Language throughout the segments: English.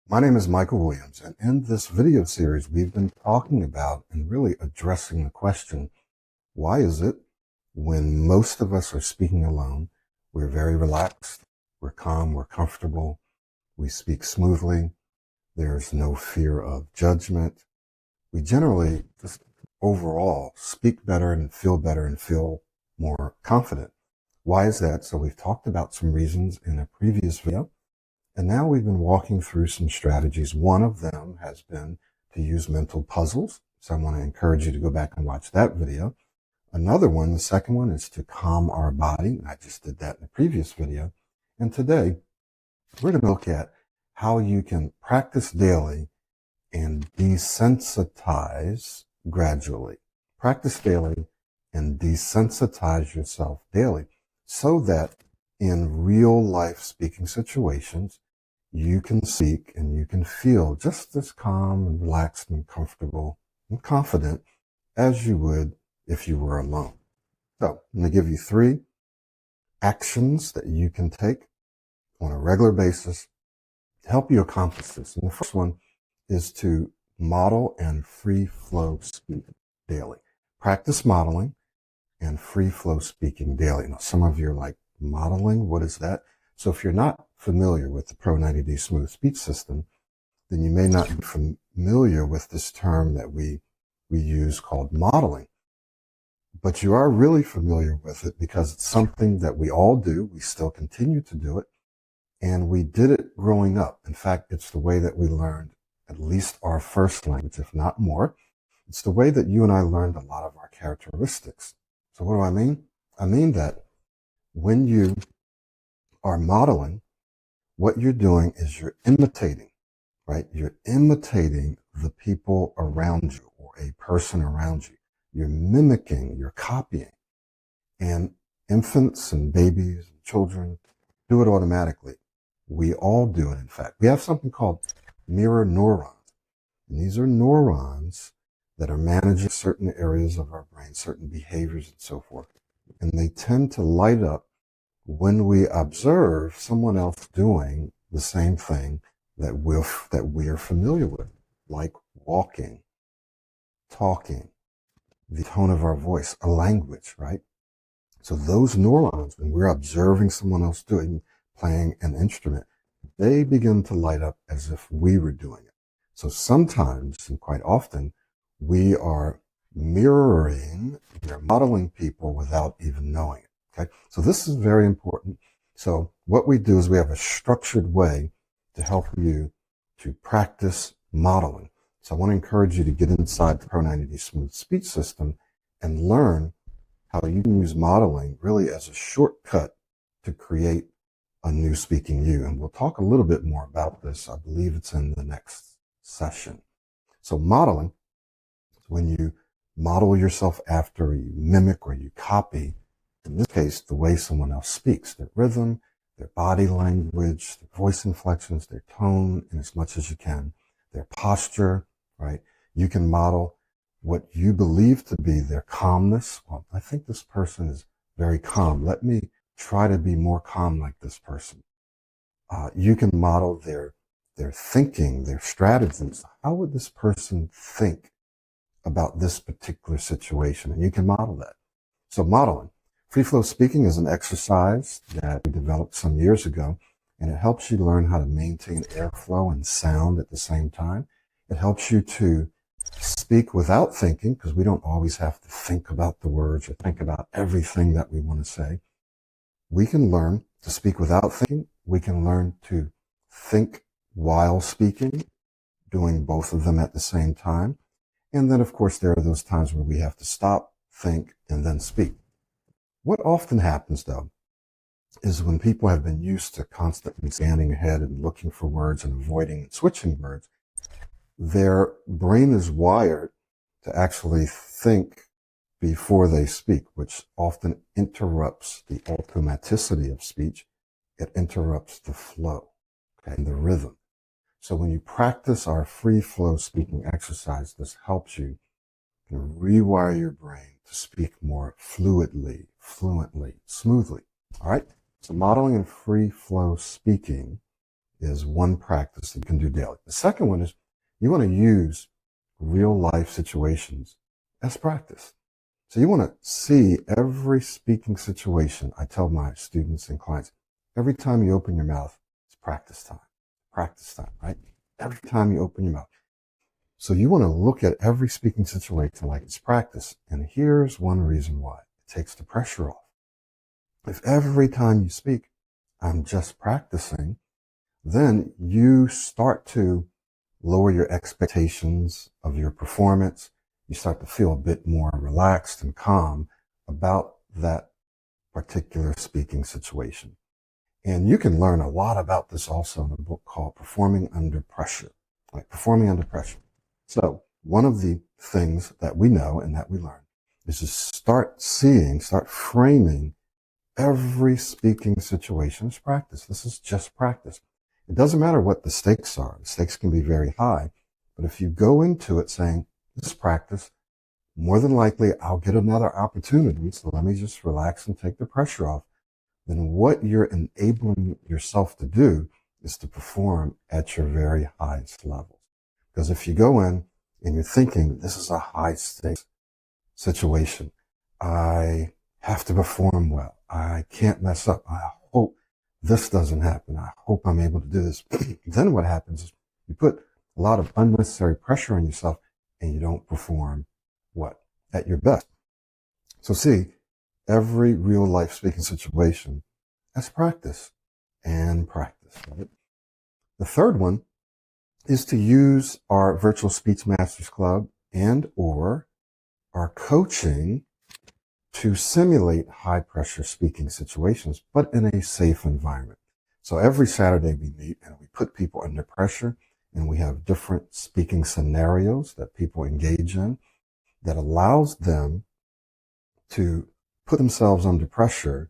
My name is Michael Williams, and in this video series, we've been talking about and really addressing the question, why is it when most of us are speaking alone, we're very relaxed, we're calm, we're comfortable, we speak smoothly, there's no fear of judgment. We generally just overall speak better and feel more confident. Why is that? So we've talked about some reasons in a previous video. And now we've been walking through some strategies. One of them has been to use mental puzzles. So I want to encourage you to go back and watch that video. Another one, the second one, is to calm our body. I just did that in the previous video. And today, we're going to look at how you can practice daily and desensitize gradually. Practice daily and desensitize yourself daily so that in real life speaking situations, you can speak and you can feel just as calm and relaxed and comfortable and confident as you would if you were alone. So I'm going to give you 3 actions that you can take on a regular basis to help you accomplish this. And the first one is to model and free flow speak daily. Practice modeling and free flow speaking daily. Now, some of you are like, modeling, what is that? So if you're not familiar with the pro90d smooth speech system, then you may not be familiar with this term that we use called modeling. But you are really familiar with it because it's something that we all do. We still continue to do it. And we did it growing up. In fact, it's the way that we learned at least our first language, if not more. It's the way that you and I learned a lot of our characteristics. So what do I mean? I mean that when you are modeling, what you're doing is you're imitating, right? You're imitating the people around you or a person around you. You're mimicking, you're copying. And infants and babies and children do it automatically. We all do it, in fact. We have something called mirror neurons. And these are neurons that are managing certain areas of our brain, certain behaviors and so forth. And they tend to light up when we observe someone else doing the same thing that we're familiar with, like walking, talking, the tone of our voice, a language, right? So those neurons, when we're observing someone else playing an instrument, they begin to light up as if we were doing it. So sometimes, and quite often, we are mirroring, we're modeling people without even knowing it. Okay, so this is very important. So what we do is we have a structured way to help you to practice modeling. So I want to encourage you to get inside the pro90d smooth speech system and learn how you can use modeling really as a shortcut to create a new speaking you. And we'll talk a little bit more about this. I believe it's in the next session. So modeling, when you model yourself after, you mimic or you copy, in this case, the way someone else speaks, their rhythm, their body language, their voice inflections, their tone, in as much as you can, their posture, right? You can model what you believe to be their calmness. Well, I think this person is very calm. Let me try to be more calm like this person. You can model their thinking, their strategies. How would this person think about this particular situation? And you can model that. So modeling. Free flow speaking is an exercise that we developed some years ago, and it helps you learn how to maintain airflow and sound at the same time. It helps you to speak without thinking, because we don't always have to think about the words or think about everything that we want to say. We can learn to speak without thinking. We can learn to think while speaking, doing both of them at the same time. And then, of course, there are those times where we have to stop, think, and then speak. What often happens, though, is when people have been used to constantly scanning ahead and looking for words and avoiding and switching words, their brain is wired to actually think before they speak, which often interrupts the automaticity of speech. It interrupts the flow, okay, and the rhythm. So when you practice our free flow speaking exercise, this helps you to rewire your brain to speak more fluently, smoothly. All right. So modeling and free flow speaking is one practice that you can do daily. The second one is you want to use real life situations as practice. So you want to see every speaking situation. I tell my students and clients, every time you open your mouth, it's practice time, right? Every time you open your mouth. So you want to look at every speaking situation like it's practice. And here's one reason why. It takes the pressure off. If every time you speak, I'm just practicing, then you start to lower your expectations of your performance. You start to feel a bit more relaxed and calm about that particular speaking situation. And you can learn a lot about this also in a book called Performing Under Pressure, like performing under pressure. So one of the things that we know and that we learn is to start framing every speaking situation as practice. This is just practice. It doesn't matter what the stakes are. The stakes can be very high. But if you go into it saying, this is practice, more than likely I'll get another opportunity, so let me just relax and take the pressure off, then what you're enabling yourself to do is to perform at your very highest levels. Because if you go in and you're thinking, this is a high stakes situation, I have to perform well, I can't mess up, I hope this doesn't happen, I hope I'm able to do this, then what happens is you put a lot of unnecessary pressure on yourself and you don't perform what? At your best. So see, every real life speaking situation as practice and practice, right? The third one is to use our Virtual Speech Masters Club and or our coaching to simulate high pressure speaking situations, but in a safe environment. So every Saturday we meet and we put people under pressure, and we have different speaking scenarios that people engage in that allows them to put themselves under pressure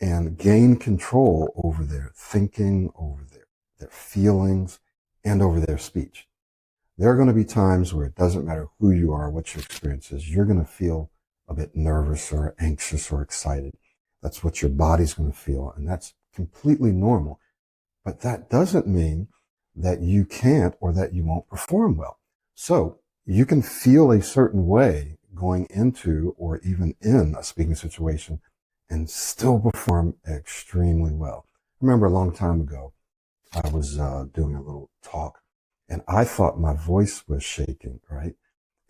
and gain control over their thinking, over their feelings, and over their speech. There are going to be times where it doesn't matter who you are, what your experience is, you're going to feel a bit nervous or anxious or excited. That's what your body's going to feel, and that's completely normal. But that doesn't mean that you can't or that you won't perform well. So you can feel a certain way going into or even in a speaking situation and still perform extremely well. I remember a long time ago, I was doing a little talk and I thought my voice was shaking, right?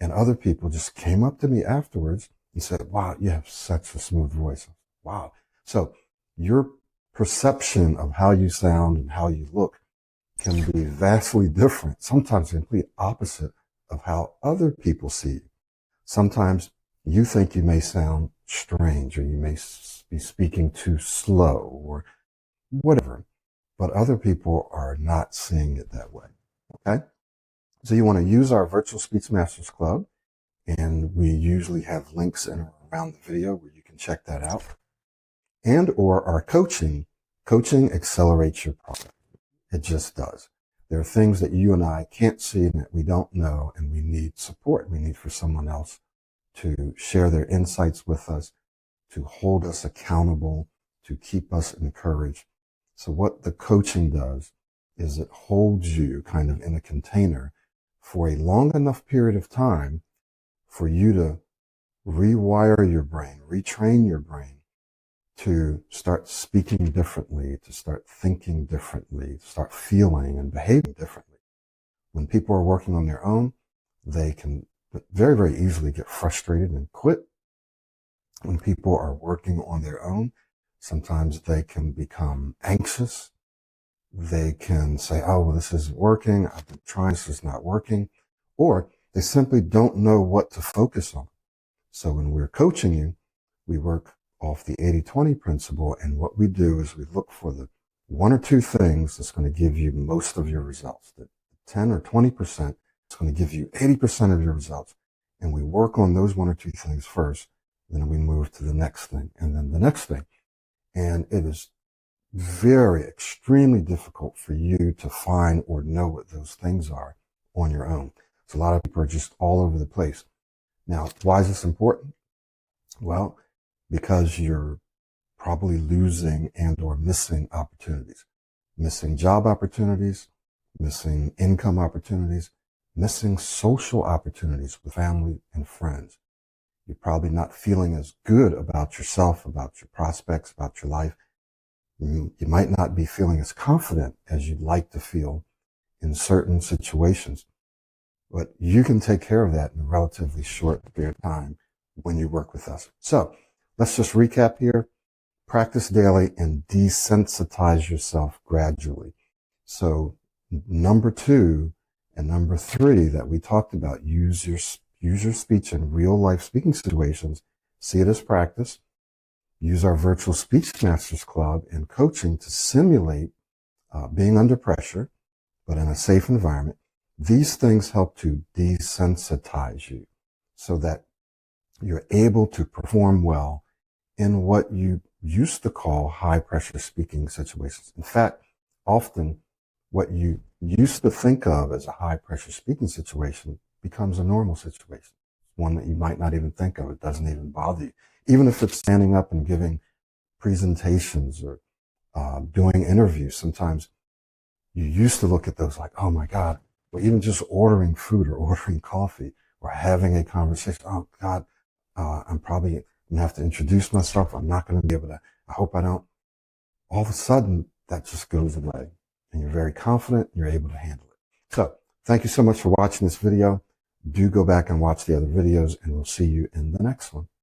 And other people just came up to me afterwards and said, wow, you have such a smooth voice. Wow. So your perception of how you sound and how you look can be vastly different, sometimes the complete opposite of how other people see you. Sometimes you think you may sound strange or you may be speaking too slow or whatever, but other people are not seeing it that way, okay? So you want to use our Virtual Speech Masters Club, and we usually have links in or around the video where you can check that out, and or our coaching. Coaching accelerates your progress. It just does. There are things that you and I can't see and that we don't know, and we need support. We need for someone else to share their insights with us, to hold us accountable, to keep us encouraged. So what the coaching does is it holds you kind of in a container for a long enough period of time for you to rewire your brain, retrain your brain to start speaking differently, to start thinking differently, to start feeling and behaving differently. When people are working on their own, they can very, very easily get frustrated and quit. When people are working on their own, sometimes they can become anxious. They can say, oh, well, this isn't working. I've been trying, this is not working. Or they simply don't know what to focus on. So when we're coaching you, we work off the 80-20 principle. And what we do is we look for the one or two things that's going to give you most of your results. The 10 or 20% is going to give you 80% of your results. And we work on those one or two things first. Then we move to the next thing and then the next thing. And it is very extremely difficult for you to find or know what those things are on your own. So a lot of people are just all over the place. Now, why is this important? Well, because you're probably losing and or missing opportunities. missing job opportunities, missing income opportunities, missing social opportunities with family and friends. You're probably not feeling as good about yourself, about your prospects, about your life. You might not be feeling as confident as you'd like to feel in certain situations, but you can take care of that in a relatively short period of time when you work with us. So let's just recap here. Practice daily and desensitize yourself gradually. So number 2 and number 3 that we talked about, use your speech in real life speaking situations. See it as practice. Use our virtual speech masters club and coaching to simulate being under pressure, but in a safe environment. These things help to desensitize you so that you're able to perform well in what you used to call high pressure speaking situations. In fact, often what you used to think of as a high pressure speaking situation becomes a normal situation, one that you might not even think of. It doesn't even bother you. Even if it's standing up and giving presentations or doing interviews, sometimes you used to look at those like, oh my God, or even just ordering food or ordering coffee or having a conversation. Oh God, I'm probably going to have to introduce myself. I'm not going to be able to, I hope I don't. All of a sudden, that just goes away and you're very confident, you're able to handle it. So thank you so much for watching this video. Do go back and watch the other videos and we'll see you in the next one.